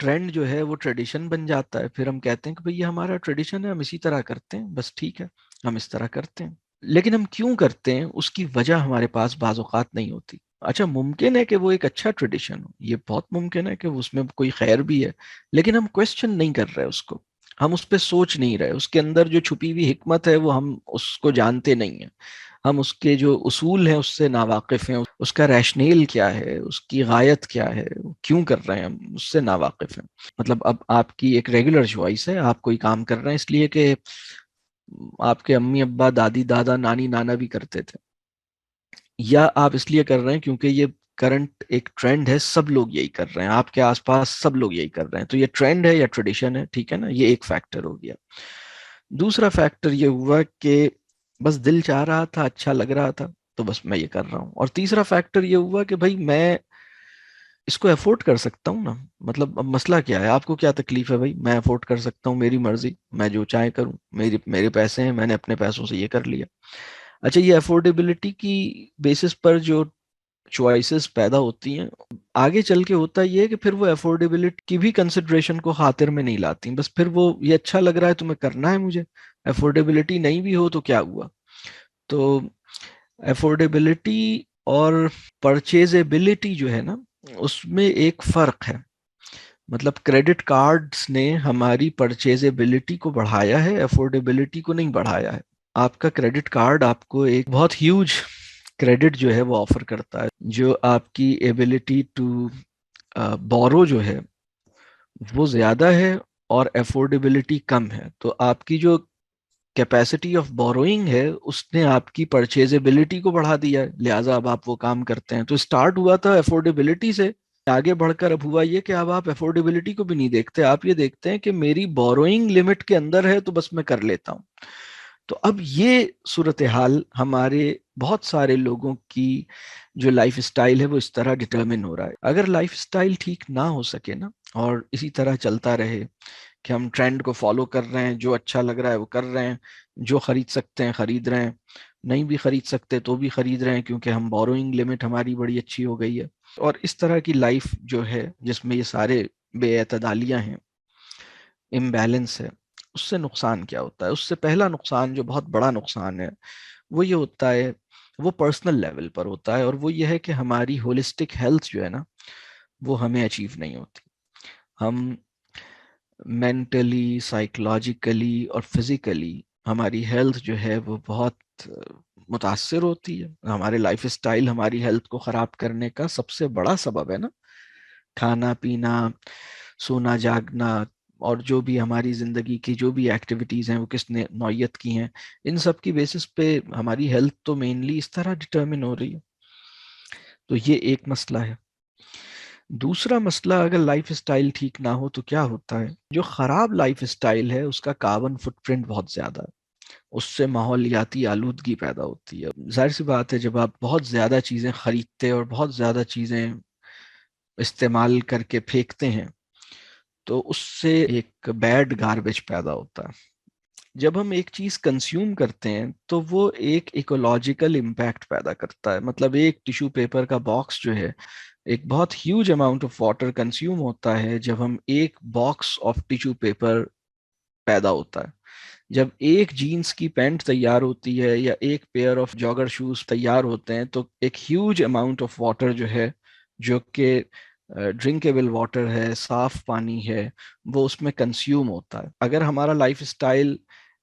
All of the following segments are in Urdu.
ٹرینڈ جو ہے وہ ٹریڈیشن بن جاتا ہے. پھر ہم کہتے ہیں کہ بھئی یہ ہمارا ٹریڈیشن ہے, ہم اسی طرح کرتے ہیں, بس ٹھیک ہے ہم اس طرح کرتے ہیں. لیکن ہم کیوں کرتے ہیں اس کی وجہ ہمارے پاس بعض اوقات نہیں ہوتی. اچھا ممکن ہے کہ وہ ایک اچھا ٹریڈیشن ہو, یہ بہت ممکن ہے کہ اس میں کوئی خیر بھی ہے, لیکن ہم کوشچن نہیں کر رہے اس کو, ہم اس پہ سوچ نہیں رہے, اس کے اندر جو چھپی ہوئی حکمت ہے وہ ہم اس کو جانتے نہیں ہیں, ہم اس کے جو اصول ہیں اس سے ناواقف ہیں, اس کا ریشنیل کیا ہے, اس کی غایت کیا ہے, کیوں کر رہے ہیں ہم اس سے ناواقف ہیں. مطلب اب آپ کی ایک ریگولر چوائس ہے, آپ کوئی کام کر رہے ہیں اس لیے کہ آپ کے امی ابا دادی دادا نانی نانا بھی کرتے تھے, یا آپ اس لیے کر رہے ہیں کیونکہ یہ کرنٹ ایک ٹرینڈ ہے, سب لوگ یہی کر رہے ہیں, آپ کے آس پاس سب لوگ یہی کر رہے ہیں, تو یہ ٹرینڈ ہے یا ٹریڈیشن ہے, ٹھیک ہے نا, یہ ایک فیکٹر ہو گیا. دوسرا فیکٹر یہ ہوا کہ بس دل چاہ رہا تھا, اچھا لگ رہا تھا, تو بس میں یہ کر رہا ہوں. اور تیسرا فیکٹر یہ ہوا کہ بھائی میں اس کو افورڈ کر سکتا ہوں نا. مطلب اب مسئلہ کیا ہے, آپ کو کیا تکلیف ہے بھائی, میں افورڈ کر سکتا ہوں, میری مرضی, میں جو چاہے کروں, میرے پیسے ہیں, میں نے اپنے پیسوں سے یہ کر لیا. اچھا یہ افورڈیبلٹی کی بیسس پر جو چوائسیز پیدا ہوتی ہیں, آگے چل کے ہوتا یہ ہے کہ پھر وہ افورڈیبلٹی کی بھی کنسیڈریشن کو خاطر میں نہیں لاتی, بس پھر وہ یہ اچھا لگ رہا ہے تو میں کرنا ہے مجھے, افورڈیبلٹی نہیں بھی ہو تو کیا ہوا. تو افورڈیبلٹی اور پرچیزیبلٹی جو ہے نا, اس میں ایک فرق ہے. مطلب کریڈٹ کارڈز نے ہماری پرچیزیبلٹی کو بڑھایا ہے, افورڈیبلٹی کو نہیں بڑھایا ہے. آپ کا کریڈٹ کارڈ آپ کو ایک بہت ہیوج کریڈٹ جو ہے وہ آفر کرتا ہے, جو آپ کی ایبلٹی ٹو بورو جو ہے وہ زیادہ ہے اور افورڈیبلٹی کم ہے. تو آپ کی جو کیپیسٹی آف بوروئنگ ہے اس نے آپ کی پرچیزیبلٹی کو بڑھا دیا ہے, لہٰذا اب آپ وہ کام کرتے ہیں. تو اسٹارٹ ہوا تھا افورڈیبلٹی سے, آگے بڑھ کر اب ہوا یہ کہ اب آپ افورڈیبلٹی کو بھی نہیں دیکھتے, آپ یہ دیکھتے ہیں کہ میری بوروئنگ لمٹ کے اندر ہے تو بس میں کر لیتا ہوں. تو اب یہ صورتحال ہمارے بہت سارے لوگوں کی جو لائف اسٹائل ہے وہ اس طرح ڈٹرمن ہو رہا ہے. اگر لائف اسٹائل ٹھیک نہ ہو سکے نا, اور اسی طرح چلتا رہے کہ ہم ٹرینڈ کو فالو کر رہے ہیں, جو اچھا لگ رہا ہے وہ کر رہے ہیں, جو خرید سکتے ہیں خرید رہے ہیں, نہیں بھی خرید سکتے تو بھی خرید رہے ہیں کیونکہ ہم بوروئنگ لمٹ ہماری بڑی اچھی ہو گئی ہے, اور اس طرح کی لائف جو ہے جس میں یہ سارے بے اعتدالیاں ہیں, امبیلنس ہے, اس سے نقصان کیا ہوتا ہے؟ اس سے پہلا نقصان جو بہت بڑا نقصان ہے وہ یہ ہوتا ہے, وہ پرسنل لیول پر ہوتا ہے, اور وہ یہ ہے کہ ہماری ہولسٹک ہیلتھ جو ہے نا وہ ہمیں اچیو نہیں ہوتی. ہم مینٹلی, سائیکولوجیکلی اور فزیکلی ہماری ہیلتھ جو ہے وہ بہت متاثر ہوتی ہے. ہمارے لائف اسٹائل ہماری ہیلتھ کو خراب کرنے کا سب سے بڑا سبب ہے نا. کھانا پینا, سونا جاگنا, اور جو بھی ہماری زندگی کی جو بھی ایکٹیویٹیز ہیں وہ کس نے نوعیت کی ہیں, ان سب کی بیسس پہ ہماری ہیلتھ تو مینلی اس طرح ڈٹرمن ہو رہی ہے. تو یہ ایک مسئلہ ہے. دوسرا مسئلہ, اگر لائف اسٹائل ٹھیک نہ ہو تو کیا ہوتا ہے, جو خراب لائف اسٹائل ہے اس کا کاربن فٹ پرنٹ بہت زیادہ ہے, اس سے ماحولیاتی آلودگی پیدا ہوتی ہے. ظاہر سی بات ہے جب آپ بہت زیادہ چیزیں خریدتے اور بہت زیادہ چیزیں استعمال کر کے پھینکتے ہیں تو اس سے ایک بیڈ گاربیج پیدا ہوتا ہے. جب ہم ایک چیز کنزیوم کرتے ہیں تو وہ ایک ایکولوجیکل امپیکٹ پیدا کرتا ہے. مطلب ایک ٹیشو پیپر کا باکس جو ہے, ایک بہت huge amount of water consume ہوتا ہے جب ہم ایک باکس آف ٹیشو پیپر پیدا ہوتا ہے. جب ایک جینز کی پینٹ تیار ہوتی ہے یا ایک پیئر آف جاگر شوز تیار ہوتے ہیں تو ایک ہیوج اماؤنٹ آف واٹر جو ہے, جو کہ ڈرنکیبل واٹر ہے, صاف پانی ہے, وہ اس میں کنزیوم ہوتا ہے. اگر ہمارا لائف اسٹائل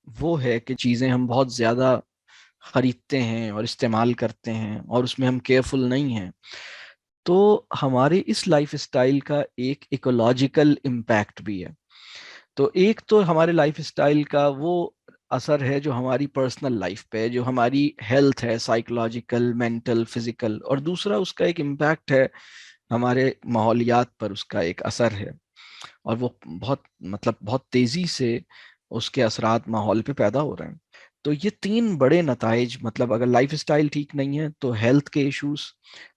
وہ ہے کہ چیزیں ہم بہت زیادہ خریدتے ہیں اور استعمال کرتے ہیں اور اس میں ہم کیئرفل نہیں ہیں, تو ہمارے اس لائف اسٹائل کا ایک ایکولوجیکل امپیکٹ بھی ہے. تو ایک تو ہمارے لائف اسٹائل کا وہ اثر ہے جو ہماری پرسنل لائف پہ, جو ہماری ہیلتھ ہے, سائیکولوجیکل, مینٹل, فزیکل, اور دوسرا اس کا ایک امپیکٹ ہے ہمارے ماحولیات پر, اس کا ایک اثر ہے, اور وہ بہت تیزی سے اس کے اثرات ماحول پہ پیدا ہو رہے ہیں. تو یہ تین بڑے نتائج, مطلب اگر لائف اسٹائل ٹھیک نہیں ہے تو ہیلتھ کے ایشوز,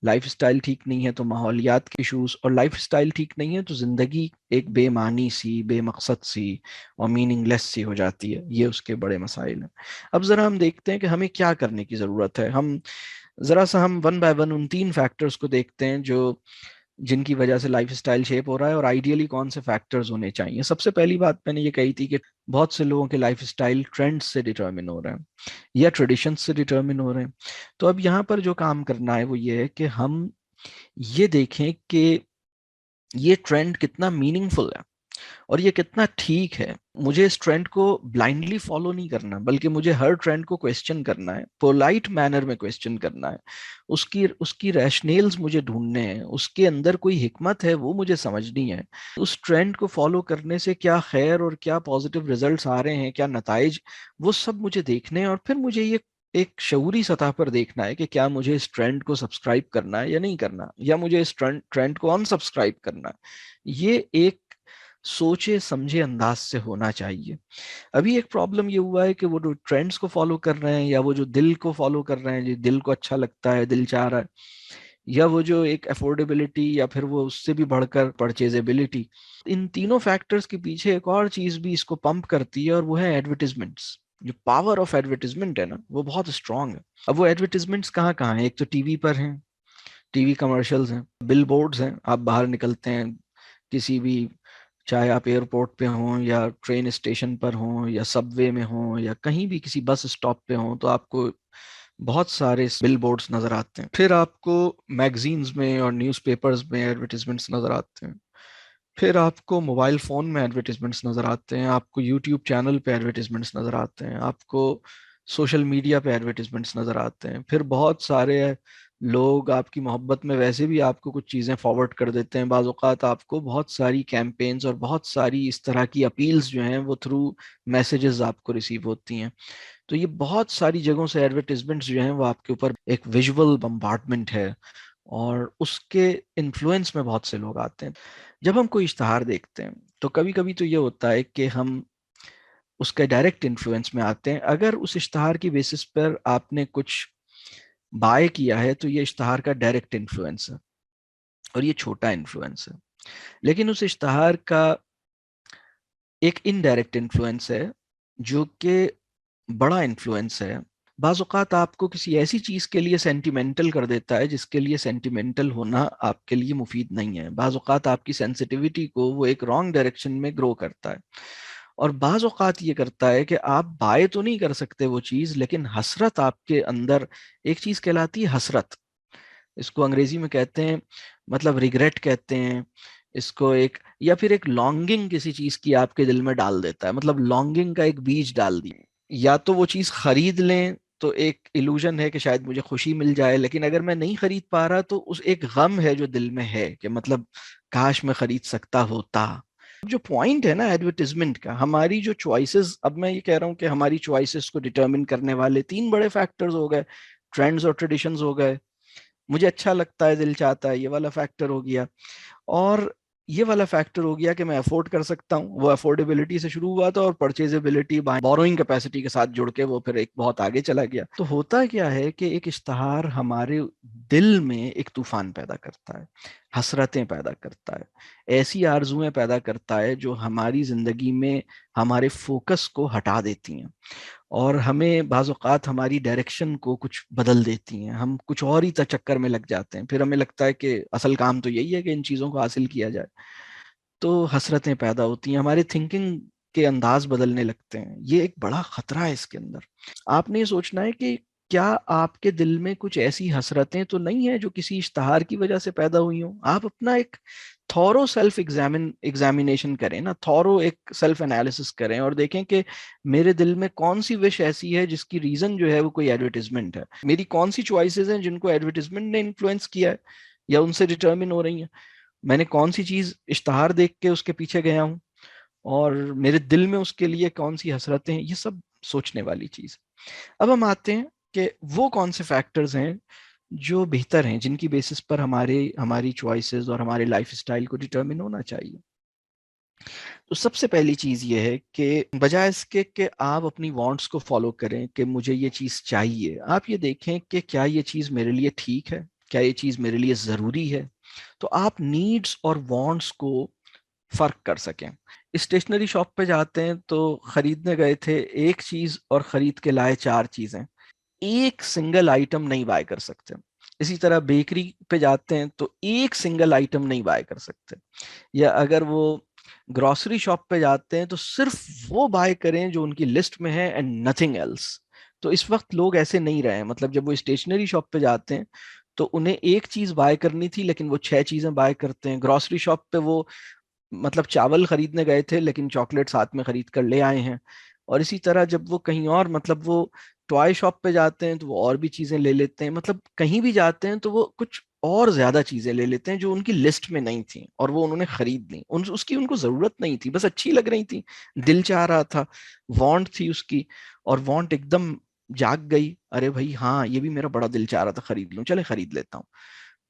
لائف اسٹائل ٹھیک نہیں ہے تو ماحولیات کے ایشوز, اور لائف اسٹائل ٹھیک نہیں ہے تو زندگی ایک بے معنی سی, بے مقصد سی اور میننگ لیس سی ہو جاتی ہے. یہ اس کے بڑے مسائل ہیں. اب ذرا ہم دیکھتے ہیں کہ ہمیں کیا کرنے کی ضرورت ہے. ہم ذرا سا ون بائی ون ان تین فیکٹرز کو دیکھتے ہیں جو جن کی وجہ سے لائف اسٹائل شیپ ہو رہا ہے، اور آئیڈیلی کون سے فیکٹرز ہونے چاہیے. سب سے پہلی بات میں نے یہ کہی تھی کہ بہت سے لوگوں کے لائف اسٹائل ٹرینڈ سے ڈٹرمن ہو رہے ہیں یا ٹریڈیشن سے ڈٹرمن ہو رہے ہیں. تو اب یہاں پر جو کام کرنا ہے وہ یہ ہے کہ ہم یہ دیکھیں کہ یہ ٹرینڈ کتنا میننگ فل ہے اور یہ کتنا ٹھیک ہے. مجھے اس ٹرینڈ کو بلائنڈلی فالو نہیں کرنا، بلکہ مجھے ہر ٹرینڈ کو کویسچن کرنا ہے، پولائٹ مینر میں کویسچن کرنا ہے. اس کی ریشنیلز مجھے ڈھونڈنے ہیں، اس کے اندر کوئی حکمت ہے وہ مجھے سمجھنی ہے. اس ٹرینڈ کو فالو کرنے سے کیا خیر اور کیا پازیٹیو ریزلٹس آ رہے ہیں، کیا نتائج، وہ سب مجھے دیکھنے ہیں. اور پھر مجھے یہ ایک شعوری سطح پر دیکھنا ہے کہ کیا مجھے اس ٹرینڈ کو سبسکرائب کرنا ہے یا نہیں کرنا، یا مجھے اس ٹرینڈ کو ان سبسکرائب کرنا ہے. یہ ایک سوچے سمجھے انداز سے ہونا چاہیے. ابھی ایک پرابلم یہ ہوا ہے کہ وہ جو ٹرینڈز کو فالو کر رہے ہیں، یا وہ جو دل کو فالو کر رہے ہیں، جو دل کو اچھا لگتا ہے، دل چاہ رہا ہے، یا وہ جو ایک افورڈیبلٹی، یا پھر وہ اس سے بھی بڑھ کر پرچیزیبلٹی، ان تینوں فیکٹرز کے پیچھے ایک اور چیز بھی اس کو پمپ کرتی ہے، اور وہ ہے ایڈورٹیزمنٹس. جو پاور آف ایڈورٹیزمنٹ ہے نا، وہ بہت اسٹرانگ ہے. اب وہ ایڈورٹیزمنٹس کہاں کہاں ہیں؟ ایک تو ٹی وی پر ہیں، ٹی وی کمرشلز ہیں، بل بورڈز ہیں. آپ باہر نکلتے ہیں کسی بھی، چاہے آپ ایئرپورٹ پہ ہوں یا ٹرین اسٹیشن پر ہوں یا سب وے میں ہوں یا کہیں بھی کسی بس اسٹاپ پہ ہوں، تو آپ کو بہت سارے بل بورڈز نظر آتے ہیں. پھر آپ کو میگزینز میں اور نیوز پیپرز میں ایڈورٹیزمنٹس نظر آتے ہیں. پھر آپ کو موبائل فون میں ایڈورٹیزمنٹس نظر آتے ہیں. آپ کو یوٹیوب چینل پہ ایڈورٹیزمنٹس نظر آتے ہیں. آپ کو سوشل میڈیا پہ ایڈورٹیزمنٹس نظر آتے ہیں. پھر بہت سارے لوگ آپ کی محبت میں ویسے بھی آپ کو کچھ چیزیں فارورڈ کر دیتے ہیں. بعض اوقات آپ کو بہت ساری کیمپینز اور بہت ساری اس طرح کی اپیلز جو ہیں وہ تھرو میسیجز آپ کو ریسیو ہوتی ہیں. تو یہ بہت ساری جگہوں سے ایڈورٹیزمنٹس جو ہیں وہ آپ کے اوپر ایک ویژول بمبارڈمنٹ ہے، اور اس کے انفلوئنس میں بہت سے لوگ آتے ہیں. جب ہم کوئی اشتہار دیکھتے ہیں تو کبھی کبھی تو یہ ہوتا ہے کہ ہم اس کے ڈائریکٹ انفلوئنس میں آتے ہیں. اگر اس اشتہار کی بیسس پر آپ نے کچھ بائے کیا ہے تو یہ اشتہار کا ڈائریکٹ انفلوئنس ہے، اور یہ چھوٹا انفلوئنس ہے. لیکن اس اشتہار کا ایک انڈائریکٹ انفلوئنس ہے جو کہ بڑا انفلوئنس ہے. بعض اوقات آپ کو کسی ایسی چیز کے لیے سینٹیمنٹل کر دیتا ہے جس کے لیے سینٹیمنٹل ہونا آپ کے لیے مفید نہیں ہے. بعض اوقات آپ کی سینسٹیوٹی کو وہ ایک رانگ ڈائریکشن میں گرو کرتا ہے. اور بعض اوقات یہ کرتا ہے کہ آپ بائے تو نہیں کر سکتے وہ چیز، لیکن حسرت آپ کے اندر ایک چیز کہلاتی ہے حسرت. اس کو انگریزی میں کہتے ہیں، مطلب ریگریٹ کہتے ہیں اس کو، ایک یا پھر ایک لانگنگ کسی چیز کی آپ کے دل میں ڈال دیتا ہے. مطلب لانگنگ کا ایک بیج ڈال دی. یا تو وہ چیز خرید لیں تو ایک illusion ہے کہ شاید مجھے خوشی مل جائے، لیکن اگر میں نہیں خرید پا رہا تو اس ایک غم ہے جو دل میں ہے کہ مطلب کاش میں خرید سکتا ہوتا. جو پوائنٹ ہے نا ایڈورٹیزمنٹ کا، ہماری جو چوائسیز، اب میں یہ کہہ رہا ہوں کہ ہماری چوائسیز کو ڈٹرمن کرنے والے تین بڑے فیکٹرز ہو گئے. ٹرینڈز اور ٹریڈیشنز ہو گئے، مجھے اچھا لگتا ہے، دل چاہتا ہے، یہ والا فیکٹر ہو گیا، اور یہ والا فیکٹر ہو گیا کہ میں افورڈ کر سکتا ہوں. وہ افورڈیبلٹی سے شروع ہوا تھا اور پرچیزیبلٹی بوروئنگ کیپیسٹی کے ساتھ جڑ کے وہ پھر ایک بہت آگے چلا گیا. تو ہوتا کیا ہے کہ ایک اشتہار ہمارے دل میں ایک طوفان پیدا کرتا ہے، حسرتیں پیدا کرتا ہے، ایسی آرزویں پیدا کرتا ہے جو ہماری زندگی میں ہمارے فوکس کو ہٹا دیتی ہیں، اور ہمیں بعض اوقات ہماری ڈائریکشن کو کچھ بدل دیتی ہیں. ہم کچھ اور ہی چکر میں لگ جاتے ہیں. پھر ہمیں لگتا ہے کہ اصل کام تو یہی ہے کہ ان چیزوں کو حاصل کیا جائے. تو حسرتیں پیدا ہوتی ہیں، ہمارے تھنکنگ کے انداز بدلنے لگتے ہیں. یہ ایک بڑا خطرہ ہے اس کے اندر. آپ نے یہ سوچنا ہے کہ کیا آپ کے دل میں کچھ ایسی حسرتیں تو نہیں ہیں جو کسی اشتہار کی وجہ سے پیدا ہوئی ہوں. آپ اپنا ایک تھورو سیلف ایگزامینیشن کریں نا، تھورو ایک سیلف انالیسس کریں اور دیکھیں کہ میرے دل میں کون سی وش ایسی ہے جس کی ریزن جو ہے وہ کوئی ایڈورٹیزمنٹ ہے. میری کون سی چوائسیز ہیں جن کو ایڈورٹیزمنٹ نے انفلوئنس کیا ہے یا ان سے ڈٹرمن ہو رہی ہیں. میں نے کون سی چیز اشتہار دیکھ کے اس کے پیچھے گیا ہوں، اور میرے دل میں اس کے لیے کون سی حسرتیں ہیں. یہ سب سوچنے والی چیز. اب ہم آتے ہیں کہ وہ کون سے فیکٹرز ہیں جو بہتر ہیں، جن کی بیسس پر ہماری چوائسیز اور ہمارے لائف اسٹائل کو ڈٹرمن ہونا چاہیے. تو سب سے پہلی چیز یہ ہے کہ بجائے اس کے کہ آپ اپنی وانٹس کو فالو کریں کہ مجھے یہ چیز چاہیے، آپ یہ دیکھیں کہ کیا یہ چیز میرے لیے ٹھیک ہے، کیا یہ چیز میرے لیے ضروری ہے. تو آپ نیڈس اور وانٹس کو فرق کر سکیں. اسٹیشنری شاپ پہ جاتے ہیں تو خریدنے گئے تھے ایک چیز اور خرید کے لائے چار چیزیں. ایک سنگل آئٹم نہیں بائی کر سکتے. اسی طرح بیکری پہ جاتے ہیں تو ایک سنگل آئٹم نہیں بائی کر سکتے، یا اگر وہ گروسری شاپ پہ جاتے ہیں تو صرف وہ بائی کریں جو ان کی لسٹ میں ہے اینڈ نتھنگ ایلس. تو اس وقت لوگ ایسے نہیں رہے ہیں، مطلب جب وہ اسٹیشنری شاپ پہ جاتے ہیں تو انہیں ایک چیز بائی کرنی تھی لیکن وہ 6 چیزیں بائی کرتے ہیں. گروسری شاپ پہ وہ مطلب چاول خریدنے گئے تھے لیکن چاکلیٹ ساتھ میں خرید کر لے آئے ہیں. اور اسی طرح جب وہ کہیں اور مطلب وہ ٹوائے شاپ پہ جاتے ہیں تو وہ اور بھی چیزیں لے لیتے ہیں. مطلب کہیں بھی جاتے ہیں تو وہ کچھ اور زیادہ چیزیں لے لیتے ہیں جو ان کی لسٹ میں نہیں تھیں اور وہ انہوں نے خرید لی. اس کی ان کو ضرورت نہیں تھی، بس اچھی لگ رہی تھی، دل چاہ رہا تھا، وانٹ تھی اس کی، اور وانٹ ایک دم جاگ گئی. ارے بھائی ہاں یہ بھی میرا بڑا دل چاہ رہا تھا، خرید لوں، چلے خرید لیتا ہوں.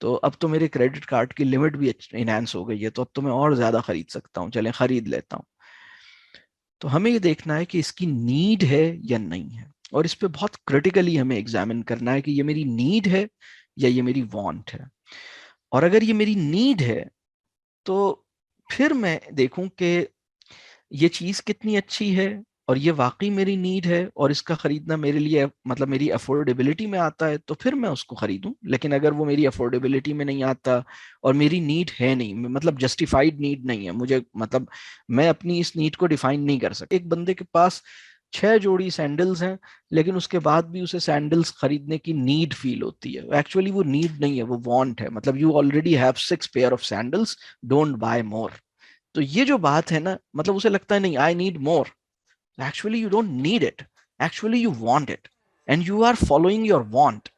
تو اب تو میرے کریڈٹ کارڈ کی لمٹ بھی انہینس ہو گئی ہے، تو اب تو میں اور زیادہ خرید سکتا ہوں، چلیں خرید لیتا ہوں. تو ہمیں یہ دیکھنا ہے کہ اس کی نیڈ ہے یا نہیں ہے، اور اس پہ بہت کرٹیکلی ہمیں ایگزامن کرنا ہے کہ یہ میری نیڈ ہے یا یہ میری وانٹ ہے. اور اگر یہ میری نیڈ ہے تو پھر میں دیکھوں کہ یہ چیز کتنی اچھی ہے اور یہ واقعی میری نیڈ ہے اور اس کا خریدنا میرے لیے مطلب میری افورڈیبلٹی میں آتا ہے تو پھر میں اس کو خریدوں. لیکن اگر وہ میری افورڈیبلٹی میں نہیں آتا اور میری نیڈ ہے نہیں، مطلب جسٹیفائڈ نیڈ نہیں ہے، مجھے مطلب میں اپنی اس نیڈ کو ڈیفائن نہیں کر سکتا. ایک بندے کے پاس 6 جوڑی سینڈلز ہیں لیکن اس کے بعد بھی اسے سینڈلز خریدنے کی نیڈ فیل ہوتی ہے. ایکچولی وہ نیڈ نہیں ہے، وہ وانٹ ہے. مطلب you already have 6 pair of sandals, don't buy more. تو یہ جو بات ہے نا، مطلب اسے لگتا ہے نہیں I need more. Actually you don't need it, actually you want it and you are following your want.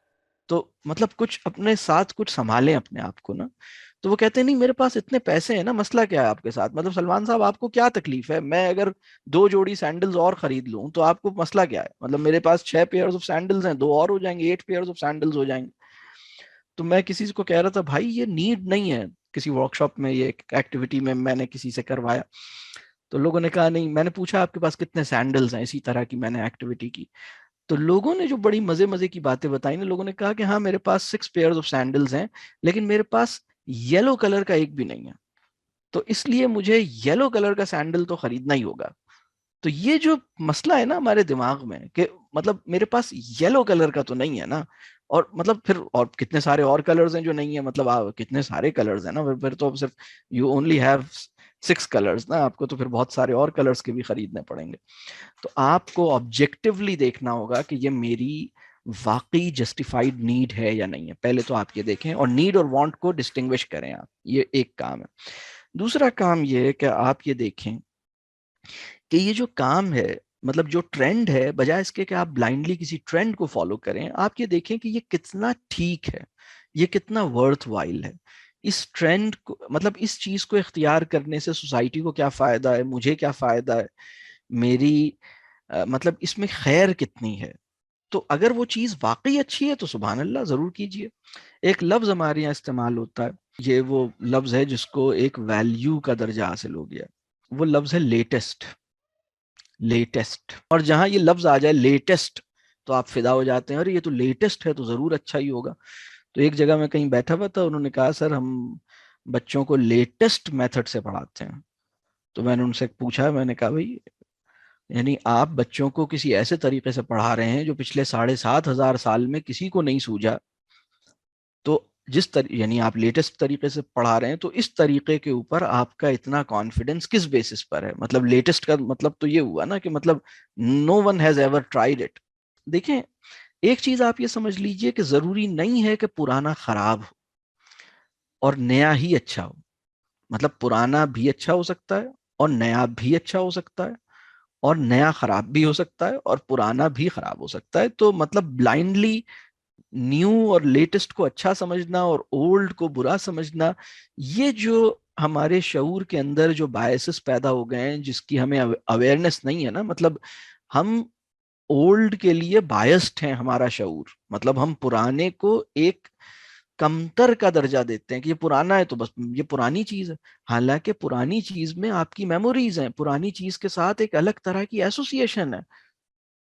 تو مطلب کچھ اپنے ساتھ کچھ سنبھالیں اپنے آپ کو نا. تو وہ کہتے ہیں نہیں میرے پاس اتنے پیسے ہیں نا، مسئلہ کیا ہے آپ کے ساتھ؟ مطلب سلمان صاحب آپ کو کیا تکلیف ہے؟ میں اگر 2 جوڑی سینڈلز اور خرید لوں تو آپ کو مسئلہ کیا ہے؟ مطلب میرے پاس 6 پیئرز آف سینڈلز ہیں، 2 اور ہو جائیں گے، 8 پیئرز آف سینڈلز ہو جائیں گے. تو میں کسی کو کہہ رہا تھا بھائی یہ نیڈ نہیں ہے. کسی ورک شاپ میں یہ ایکٹیویٹی میں نے کسی سے کروایا تو لوگوں نے کہا نہیں. میں نے پوچھا آپ کے پاس کتنے سینڈلز ہیں، اسی طرح کی میں نے ایکٹیویٹی کی. تو لوگوں نے جو بڑی مزے مزے کی باتیں بتائی نا، لوگوں نے کہا کہ ہاں میرے پاس 6 پیئرز آف سینڈلز ہیں لیکن میرے پاس یلو کلر کا ایک بھی نہیں ہے، تو اس لیے مجھے یلو کلر کا سینڈل تو خریدنا ہی ہوگا. تو یہ جو مسئلہ ہے نا ہمارے دماغ میں کہ مطلب میرے پاس یلو کلر کا تو نہیں ہے نا، اور مطلب پھر اور کتنے سارے اور کلرز ہیں جو نہیں ہے، مطلب کتنے سارے کلرز ہیں نا، پھر تو صرف یو اونلی ہیو 6 کلرز نا، آپ کو تو پھر بہت سارے اور کلرز کے بھی خریدنے پڑیں گے. تو آپ کو آبجیکٹیولی دیکھنا ہوگا کہ یہ میری واقعی جسٹیفائڈ نیڈ ہے یا نہیں ہے. پہلے تو آپ یہ دیکھیں اور نیڈ اور وانٹ کو ڈسٹنگوش کریں آپ. یہ ایک کام ہے. دوسرا کام یہ ہے کہ آپ یہ دیکھیں کہ یہ جو کام ہے، مطلب جو ٹرینڈ ہے، بجائے اس کے کہ آپ بلائنڈلی کسی ٹرینڈ کو فالو کریں، آپ یہ دیکھیں کہ یہ کتنا ٹھیک ہے، یہ کتنا ورتھ وائل ہے. اس ٹرینڈ کو مطلب اس چیز کو اختیار کرنے سے سوسائٹی کو کیا فائدہ ہے، مجھے کیا فائدہ ہے، میری مطلب اس میں خیر کتنی ہے. تو اگر وہ چیز واقعی اچھی ہے تو سبحان اللہ ضرور کیجئے. ایک لفظ ہمارے یہاں استعمال ہوتا ہے، یہ وہ لفظ ہے جس کو ایک ویلیو کا درجہ حاصل ہو گیا. وہ لفظ ہے لیٹسٹ. لیٹسٹ، اور جہاں یہ لفظ آ جائے لیٹسٹ تو آپ فدا ہو جاتے ہیں، اور یہ تو لیٹسٹ ہے تو ضرور اچھا ہی ہوگا. تو ایک جگہ میں کہیں بیٹھا ہوا تھا، انہوں نے کہا سر ہم بچوں کو لیٹسٹ میتھڈ سے پڑھاتے ہیں. تو میں نے ان سے پوچھا، میں نے کہا بھائی یعنی آپ بچوں کو کسی ایسے طریقے سے پڑھا رہے ہیں جو پچھلے 7,500 سال میں کسی کو نہیں سوجا، تو یعنی آپ لیٹسٹ طریقے سے پڑھا رہے ہیں تو اس طریقے کے اوپر آپ کا اتنا کانفیڈنس کس بیسس پر ہے؟ مطلب لیٹسٹ کا مطلب تو یہ ہوا نا کہ مطلب no one has ever tried it. دیکھیں ایک چیز آپ یہ سمجھ لیجئے کہ ضروری نہیں ہے کہ پرانا خراب ہو اور نیا ہی اچھا ہو. مطلب پرانا بھی اچھا ہو سکتا ہے اور نیا بھی اچھا ہو سکتا ہے، اور نیا خراب بھی ہو سکتا ہے اور پرانا بھی خراب ہو سکتا ہے. تو مطلب بلائنڈلی نیو اور لیٹسٹ کو اچھا سمجھنا اور اولڈ کو برا سمجھنا، یہ جو ہمارے شعور کے اندر جو بائسز پیدا ہو گئے ہیں جس کی ہمیں اویئرنس نہیں ہے نا، مطلب ہم اولڈ کے لیے بائسڈ ہیں. ہمارا شعور مطلب ہم پرانے کو ایک کمتر کا درجہ دیتے ہیں کہ یہ پرانا ہے تو بس یہ پرانی چیز ہے، حالانکہ پرانی چیز میں آپ کی میموریز ہیں، پرانی چیز کے ساتھ ایک الگ طرح کی ایسوسیشن ہے.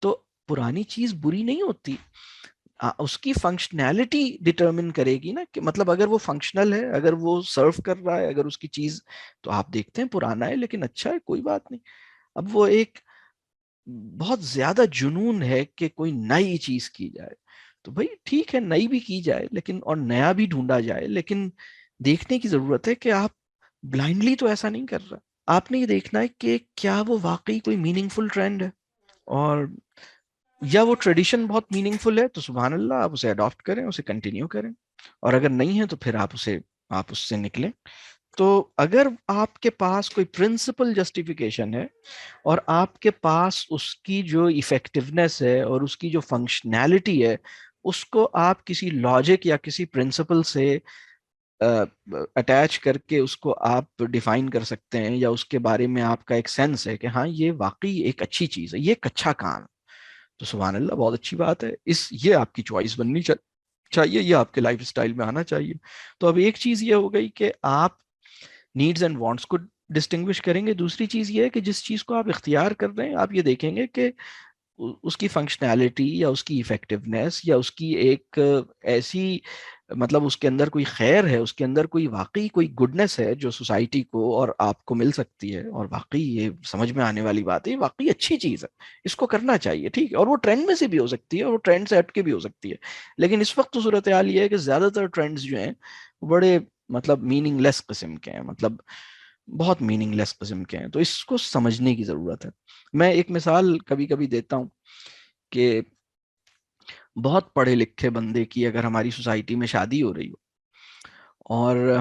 تو پرانی چیز بری نہیں ہوتی، اس کی فنکشنالٹی ڈٹرمن کرے گی نا، کہ مطلب اگر وہ فنکشنل ہے، اگر وہ سرو کر رہا ہے، اگر اس کی چیز، تو آپ دیکھتے ہیں پرانا ہے لیکن اچھا ہے، کوئی بات نہیں. اب وہ ایک بہت زیادہ جنون ہے کہ کوئی نئی چیز کی جائے. تو بھائی ٹھیک ہے نئی بھی کی جائے لیکن اور نیا بھی ڈھونڈا جائے، لیکن دیکھنے کی ضرورت ہے کہ آپ بلائنڈلی تو ایسا نہیں کر رہا. آپ نے یہ دیکھنا ہے کہ کیا وہ واقعی کوئی میننگ فل ٹرینڈ ہے، اور یا وہ ٹریڈیشن بہت میننگ فل ہے تو سبحان اللہ آپ اسے اڈاپٹ کریں، اسے کنٹینیو کریں، اور اگر نہیں ہے تو پھر آپ اس سے نکلیں. تو اگر آپ کے پاس کوئی پرنسپل جسٹیفیکیشن ہے اور آپ کے پاس اس کی جو ایفیکٹونیس ہے اور اس کی جو فنکشنالٹی ہے اس کو آپ کسی لاجک یا کسی پرنسپل سے اٹیچ کر کے اس کو آپ ڈیفائن کر سکتے ہیں، یا اس کے بارے میں آپ کا ایک سینس ہے کہ ہاں یہ واقعی ایک اچھی چیز ہے، یہ ایک اچھا کام، تو سبحان اللہ بہت اچھی بات ہے. یہ آپ کی چوائس بننی چاہیے، یہ آپ کے لائف اسٹائل میں آنا چاہیے. تو اب ایک چیز یہ ہو گئی کہ آپ نیڈز اینڈ وانٹس کو ڈسٹنگوش کریں گے. دوسری چیز یہ ہے کہ جس چیز کو آپ اختیار کر رہے ہیں آپ یہ دیکھیں گے کہ اس کی فنکشنالٹی یا اس کی ایفیکٹونیس یا اس کی ایک ایسی مطلب اس کے اندر کوئی خیر ہے، اس کے اندر کوئی واقعی کوئی گڈنس ہے جو سوسائٹی کو اور آپ کو مل سکتی ہے، اور واقعی یہ سمجھ میں آنے والی بات ہے، واقعی اچھی چیز ہے، اس کو کرنا چاہیے. ٹھیک ہے، اور وہ ٹرینڈ میں سے بھی ہو سکتی ہے اور وہ ٹرینڈ سے ہٹ کے بھی ہو سکتی ہے. لیکن اس وقت تو صورتحال یہ ہے کہ زیادہ تر ٹرینڈز جو ہیں بڑے مطلب میننگ لیس قسم کے ہیں، مطلب بہت میننگ لیس قسم کے ہیں. تو اس کو سمجھنے کی ضرورت ہے. میں ایک مثال کبھی کبھی دیتا ہوں کہ بہت پڑھے لکھے بندے کی اگر ہماری سوسائٹی میں شادی ہو رہی ہو اور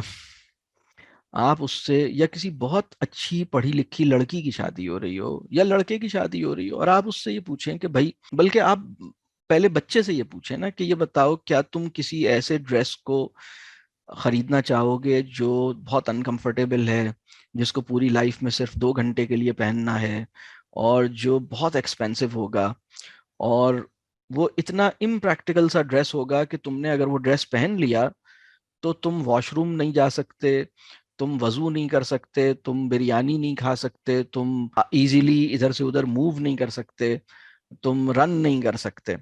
آپ اس سے، یا کسی بہت اچھی پڑھی لکھی لڑکی کی شادی ہو رہی ہو یا لڑکے کی شادی ہو رہی ہو، اور آپ اس سے یہ پوچھیں کہ بھائی، بلکہ آپ پہلے بچے سے یہ پوچھیں نا کہ یہ بتاؤ کیا تم کسی ایسے ڈریس کو خریدنا چاہو گے جو بہت انکمفرٹیبل ہے، جس کو پوری لائف میں صرف 2 گھنٹے کے لیے پہننا ہے، اور جو بہت ایکسپینسو ہوگا، اور وہ اتنا امپریکٹیکل سا ڈریس ہوگا کہ تم نے اگر وہ ڈریس پہن لیا تو تم واش روم نہیں جا سکتے، تم وضو نہیں کر سکتے، تم بریانی نہیں کھا سکتے، تم ایزیلی ادھر سے ادھر موو نہیں کر سکتے، تم رن نہیں کر سکتے.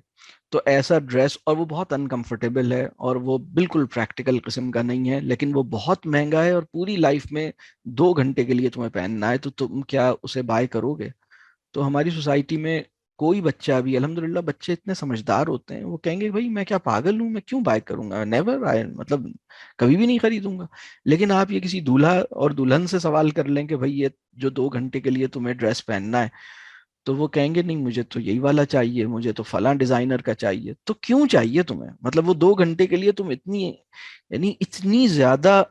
تو ایسا ڈریس، اور وہ بہت انکمفرٹیبل ہے اور وہ بالکل پریکٹیکل قسم کا نہیں ہے، لیکن وہ بہت مہنگا ہے اور پوری لائف میں 2 گھنٹے کے لیے تمہیں پہننا ہے، تو تم کیا اسے بائی کرو گے؟ تو ہماری سوسائٹی میں کوئی بچہ بھی، الحمدللہ بچے اتنے سمجھدار ہوتے ہیں، وہ کہیں گے بھائی میں کیا پاگل ہوں، میں کیوں بائی کروں گا، نیور، مطلب کبھی بھی نہیں خریدوں گا. لیکن آپ یہ کسی دولہا اور دلہن سے سوال کر لیں کہ بھائی یہ جو 2 گھنٹے کے لیے تمہیں ڈریس پہننا ہے، تو وہ کہیں گے نہیں مجھے تو یہی والا چاہیے، مجھے تو فلاں ڈیزائنر کا چاہیے. تو کیوں چاہیے تمہیں؟ مطلب وہ 2 گھنٹے کے لیے تم اتنی زیادہ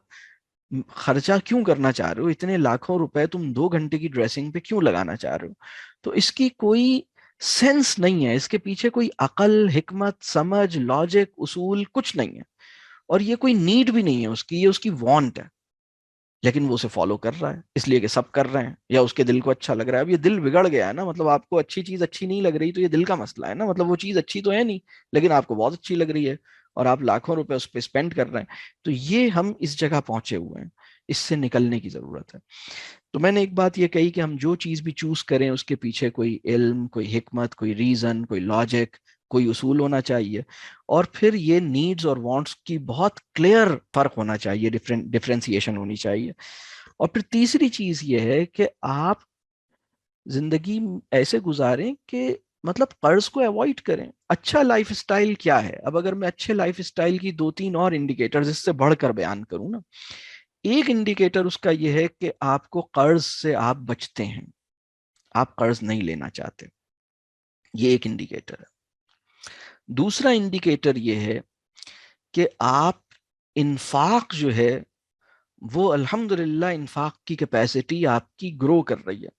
خرچہ کیوں کرنا چاہ رہے ہو؟ اتنے لاکھوں روپے تم 2 گھنٹے کی ڈریسنگ پہ کیوں لگانا چاہ رہے ہو؟ تو اس کی کوئی سینس نہیں ہے، اس کے پیچھے کوئی عقل، حکمت، سمجھ، لاجک، اصول کچھ نہیں ہے. اور یہ کوئی نیڈ بھی نہیں ہے اس کی، یہ اس کی وانٹ ہے. لیکن وہ اسے فالو کر رہا ہے اس لیے کہ سب کر رہے ہیں، یا اس کے دل کو اچھا لگ رہا ہے. اب یہ دل بگڑ گیا ہے نا، مطلب آپ کو اچھی چیز اچھی نہیں لگ رہی تو یہ دل کا مسئلہ ہے نا، مطلب وہ چیز اچھی تو ہے نہیں لیکن آپ کو بہت اچھی لگ رہی ہے اور آپ لاکھوں روپے اس پہ اسپینڈ کر رہے ہیں. تو یہ ہم اس جگہ پہنچے ہوئے ہیں، اس سے نکلنے کی ضرورت ہے. تو میں نے ایک بات یہ کہی کہ ہم جو چیز بھی چوز کریں اس کے پیچھے کوئی علم، کوئی حکمت، کوئی ریزن، کوئی لاجک، کوئی اصول ہونا چاہیے. اور پھر یہ نیڈز اور وانٹس کی بہت کلیئر فرق ہونا چاہیے، ڈفرینسیشن ہونی چاہیے. اور پھر تیسری چیز یہ ہے کہ آپ زندگی ایسے گزاریں کہ مطلب قرض کو اوائڈ کریں. اچھا لائف اسٹائل کیا ہے؟ اب اگر میں اچھے لائف اسٹائل کی 2-3 اور انڈیکیٹرز اس سے بڑھ کر بیان کروں نا، ایک انڈیکیٹر اس کا یہ ہے کہ آپ کو قرض سے آپ بچتے ہیں، آپ قرض نہیں لینا چاہتے، یہ ایک انڈیکیٹر ہے. دوسرا انڈیکیٹر یہ ہے کہ آپ انفاق جو ہے وہ الحمدللہ انفاق کی کیپیسٹی آپ کی گرو کر رہی ہے.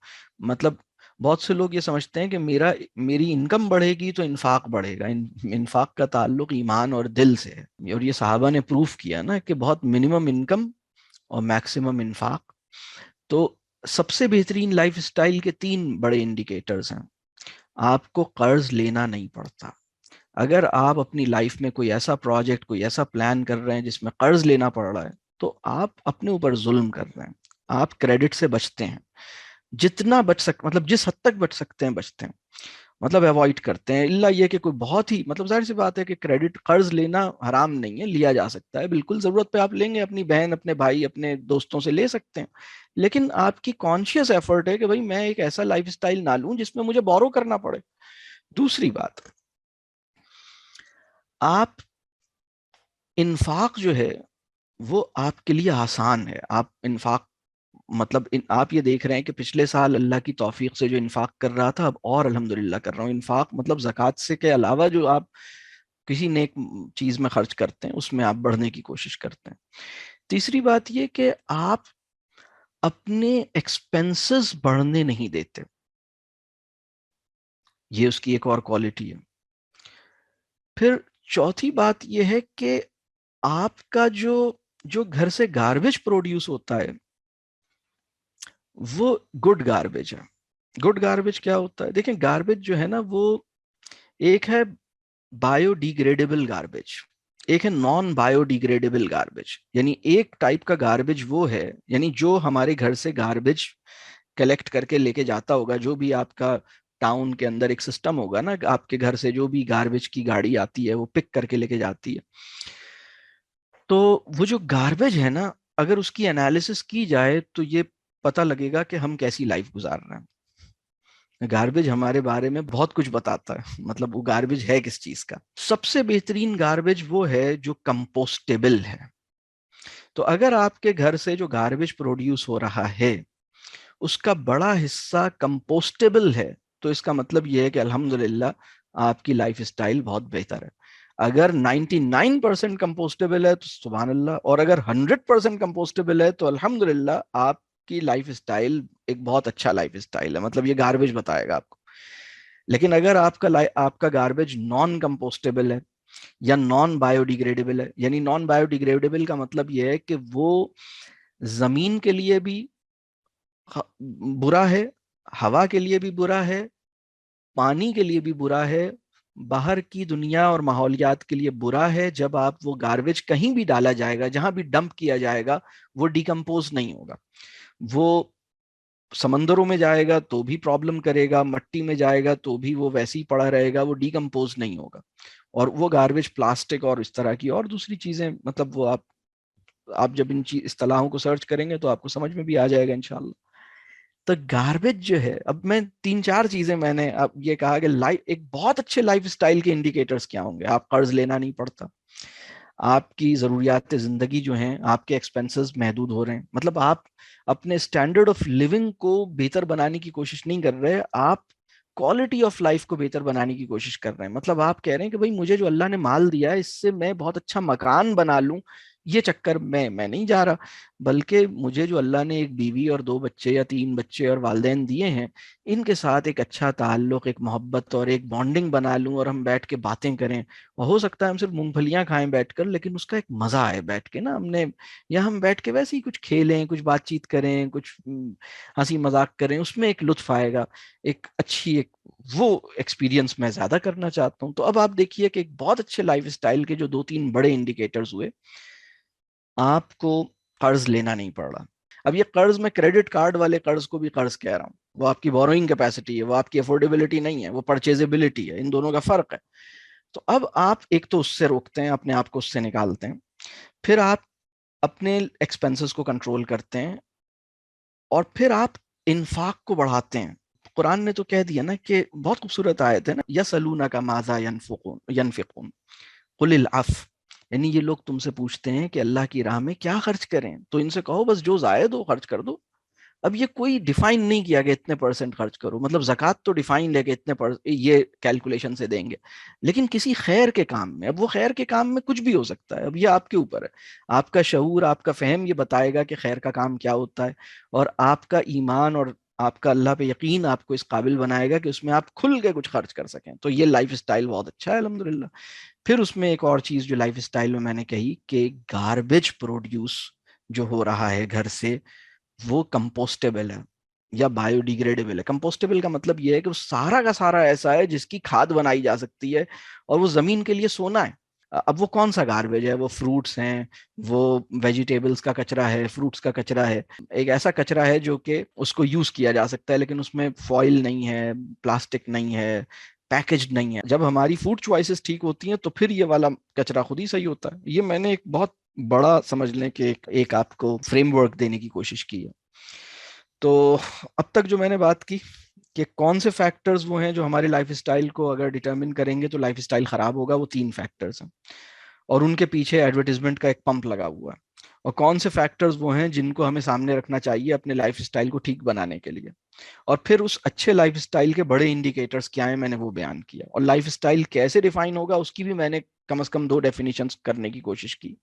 مطلب بہت سے لوگ یہ سمجھتے ہیں کہ میری انکم بڑھے گی تو انفاق بڑھے گا. انفاق کا تعلق ایمان اور دل سے ہے، اور یہ صحابہ نے پروف کیا نا کہ بہت منیمم انکم اور میکسیمم انفاق. تو سب سے بہترین لائف اسٹائل کے 3 بڑے انڈیکیٹرز ہیں. آپ کو قرض لینا نہیں پڑتا. اگر آپ اپنی لائف میں کوئی ایسا پروجیکٹ، کوئی ایسا پلان کر رہے ہیں جس میں قرض لینا پڑ رہا ہے تو آپ اپنے اوپر ظلم کر رہے ہیں. آپ کریڈٹ سے بچتے ہیں، جتنا مطلب جس حد تک بچ سکتے ہیں بچتے ہیں، مطلب اوائڈ کرتے ہیں. اللہ یہ کہ کوئی بہت ہی مطلب ظاہر سی بات ہے کہ کریڈٹ قرض لینا حرام نہیں ہے، لیا جا سکتا ہے بالکل، ضرورت پہ آپ لیں گے، اپنی بہن، اپنے بھائی، اپنے دوستوں سے لے سکتے ہیں. لیکن آپ کی کانشیس ایفرٹ ہے کہ بھائی میں ایک ایسا لائف اسٹائل نہ لوں جس میں مجھے بورو کرنا پڑے. دوسری بات، آپ انفاق جو ہے وہ آپ کے لیے آسان ہے. آپ انفاق مطلب آپ یہ دیکھ رہے ہیں کہ پچھلے سال اللہ کی توفیق سے جو انفاق کر رہا تھا اب اور الحمدللہ کر رہا ہوں. انفاق مطلب زکوٰۃ سے کے علاوہ جو آپ کسی نیک چیز میں خرچ کرتے ہیں اس میں آپ بڑھنے کی کوشش کرتے ہیں. تیسری بات یہ کہ آپ اپنے ایکسپنسز بڑھنے نہیں دیتے. یہ اس کی ایک اور کوالٹی ہے. پھر چوتھی بات یہ ہے کہ آپ کا جو گھر سے گاربیج پروڈیوس ہوتا ہے وہ گڈ گاربیج ہے. گڈ گاربیج کیا ہوتا ہے؟ دیکھیں گاربیج جو ہے نا وہ ایک ہے بایو ڈیگریڈیبل گاربیج, ایک ہے نان بایو ڈیگریڈیبل گاربیج. یعنی ایک ٹائپ کا گاربیج وہ ہے, یعنی جو ہمارے گھر سے گاربیج کلیکٹ کر کے لے کے جاتا ہوگا, جو بھی آپ کا ٹاؤن کے اندر ایک سسٹم ہوگا نا, آپ کے گھر سے جو بھی گاربیج کی گاڑی آتی ہے وہ پک کر کے لے کے جاتی ہے. تو وہ جو گاربیج ہے نا, اگر اس کی انالیسس کی جائے تو یہ پتہ لگے گا کہ ہم کیسی لائف گزار رہے ہیں. گاربیج ہمارے بارے میں بہت کچھ بتاتا ہے, مطلب وہ گاربیج ہے کس چیز کا. سب سے بہترین گاربیج وہ ہے جو کمپوسٹیبل ہے. تو اگر آپ کے گھر سے جو گاربیج پروڈیوس ہو رہا ہے اس کا بڑا حصہ کمپوسٹیبل ہے, تو اس کا مطلب یہ ہے کہ الحمدللہ آپ کی لائف اسٹائل بہت بہتر ہے. اگر 99% کمپوسٹیبل ہے تو سبحان اللہ, اور اگر 100% کمپوسٹیبل ہے تو الحمدللہ آپ کی لائف اسٹائل ایک بہت اچھا لائف اسٹائل ہے. مطلب یہ گاربیج بتائے گا آپ کو. لیکن اگر آپ کا گاربیج نان کمپوسٹیبل ہے یا نان بایو ڈیگریڈیبل ہے, یعنی نان بایو ڈیگریڈیبل کا مطلب یہ ہے کہ وہ زمین کے لیے بھی برا ہے, ہوا کے لیے بھی برا ہے, پانی کے لیے بھی برا ہے, باہر کی دنیا اور ماحولیات کے لیے برا ہے. جب آپ وہ گاربیج کہیں بھی ڈالا جائے گا, جہاں بھی ڈمپ کیا جائے گا, وہ ڈیکمپوز نہیں ہوگا. وہ سمندروں میں جائے گا تو بھی پرابلم کرے گا, مٹی میں جائے گا تو بھی وہ ویسے ہی پڑا رہے گا, وہ ڈیکمپوز نہیں ہوگا. اور وہ گاربیج پلاسٹک اور اس طرح کی اور دوسری چیزیں, مطلب وہ آپ جب ان اصطلاحوں کو سرچ کریں گے تو آپ کو سمجھ میں بھی آ جائے گا انشاءاللہ. تو گاربیج جو ہے, اب میں 3-4 چیزیں میں نے اب یہ کہا کہ ایک بہت اچھے لائف اسٹائل کے انڈیکیٹرز کیا ہوں گے. آپ قرض لینا نہیں پڑتا, آپ کی ضروریات زندگی جو ہیں, آپ کے ایکسپنسز محدود ہو رہے ہیں, مطلب آپ اپنے اسٹینڈرڈ آف لیونگ کو بہتر بنانے کی کوشش نہیں کر رہے, آپ کوالٹی آف لائف کو بہتر بنانے کی کوشش کر رہے ہیں. مطلب آپ کہہ رہے ہیں کہ بھائی مجھے جو اللہ نے مال دیا ہے اس سے میں بہت اچھا مکان بنا لوں, یہ چکر میں نہیں جا رہا, بلکہ مجھے جو اللہ نے ایک بیوی اور 2 بچے یا 3 بچے اور والدین دیے ہیں, ان کے ساتھ ایک اچھا تعلق, ایک محبت اور ایک بانڈنگ بنا لوں, اور ہم بیٹھ کے باتیں کریں. اور ہو سکتا ہے ہم صرف مونگ پھلیاں کھائیں بیٹھ کر, لیکن اس کا ایک مزہ آئے بیٹھ کے نا, ہم بیٹھ کے ویسے ہی کچھ کھیلیں, کچھ بات چیت کریں, کچھ ہنسی مذاق کریں, اس میں ایک لطف آئے گا, ایک اچھی وہ ایکسپیرینس میں زیادہ کرنا چاہتا ہوں. تو اب آپ دیکھیے کہ ایک بہت اچھے لائف اسٹائل کے جو 2-3 بڑے انڈیکیٹرز ہوئے, آپ کو قرض لینا نہیں پڑ رہا. اب یہ قرض میں کریڈٹ کارڈ والے قرض کو بھی قرض کہہ رہا ہوں, وہ آپ کی بوروئنگ کیپیسٹی ہے, وہ آپ کی افورڈیبلٹی نہیں ہے, وہ پرچیزیبلٹی ہے, ان دونوں کا فرق ہے. تو اب آپ ایک تو اس سے روکتے ہیں, اپنے آپ کو اس سے نکالتے ہیں, پھر آپ اپنے ایکسپنسز کو کنٹرول کرتے ہیں, اور پھر آپ انفاق کو بڑھاتے ہیں. قرآن نے تو کہہ دیا نا کہ بہت خوبصورت آیت ہے نا, یسألونک ماذا ینفقون قل العفو, یعنی یہ لوگ تم سے پوچھتے ہیں کہ اللہ کی راہ میں کیا خرچ کریں, تو ان سے کہو بس جو زائد ہو خرچ کر دو. اب یہ کوئی ڈیفائن نہیں کیا کہ اتنے % خرچ کرو, مطلب زکوٰۃ تو ڈیفائنڈ ہے کہ یہ کیلکولیشن سے دیں گے, لیکن کسی خیر کے کام میں, اب وہ خیر کے کام میں کچھ بھی ہو سکتا ہے, اب یہ آپ کے اوپر ہے. آپ کا شعور, آپ کا فہم یہ بتائے گا کہ خیر کا کام کیا ہوتا ہے, اور آپ کا ایمان اور آپ کا اللہ پہ یقین آپ کو اس قابل بنائے گا کہ اس میں آپ کھل کے کچھ خرچ کر سکیں. تو یہ لائف اسٹائل بہت اچھا ہے الحمدللہ. پھر اس میں ایک اور چیز جو لائف اسٹائل میں نے کہی کہ گاربیج پروڈیوس جو ہو رہا ہے گھر سے, وہ کمپوسٹیبل ہے یا بایو ڈیگریڈیبل ہے. کمپوسٹیبل کا مطلب یہ ہے کہ وہ سارا کا سارا ایسا ہے جس کی کھاد بنائی جا سکتی ہے, اور وہ زمین کے لیے سونا ہے. اب وہ کون سا گاربیج ہے؟ وہ فروٹس ہیں, وہ ویجیٹیبلز کا کچرا ہے, فروٹس کا کچرا ہے, ایک ایسا کچرا ہے جو کہ اس کو یوز کیا جا سکتا ہے, لیکن اس میں فوائل نہیں ہے, پلاسٹک نہیں ہے, پیکجڈ نہیں ہے. جب ہماری فوڈ چوائسیز ٹھیک ہوتی ہیں تو پھر یہ والا کچرا خود ہی صحیح ہوتا ہے. یہ میں نے ایک بہت بڑا سمجھ لیں کہ ایک آپ کو فریم ورک دینے کی کوشش کی ہے. تو اب تک جو میں نے بات کی کہ کون سے فیکٹرز وہ ہیں جو ہمارے لائف اسٹائل کو اگر ڈٹرمن کریں گے تو لائف اسٹائل خراب ہوگا. وہ 3 فیکٹرز ہیں اور ان کے پیچھے ایڈورٹیزمنٹ کا ایک پمپ لگا ہوا ہے. اور کون سے فیکٹرز وہ ہیں جن کو ہمیں سامنے رکھنا چاہیے اپنے لائف اسٹائل کو ٹھیک بنانے کے لیے. اور پھر اس اچھے لائف اسٹائل کے بڑے انڈیکیٹرز کیا ہیں میں نے وہ بیان کیا. اور لائف اسٹائل کیسے ڈیفائن ہوگا اس کی بھی میں نے کم از کم 2 ڈیفینیشنز کرنے کی کوشش کی.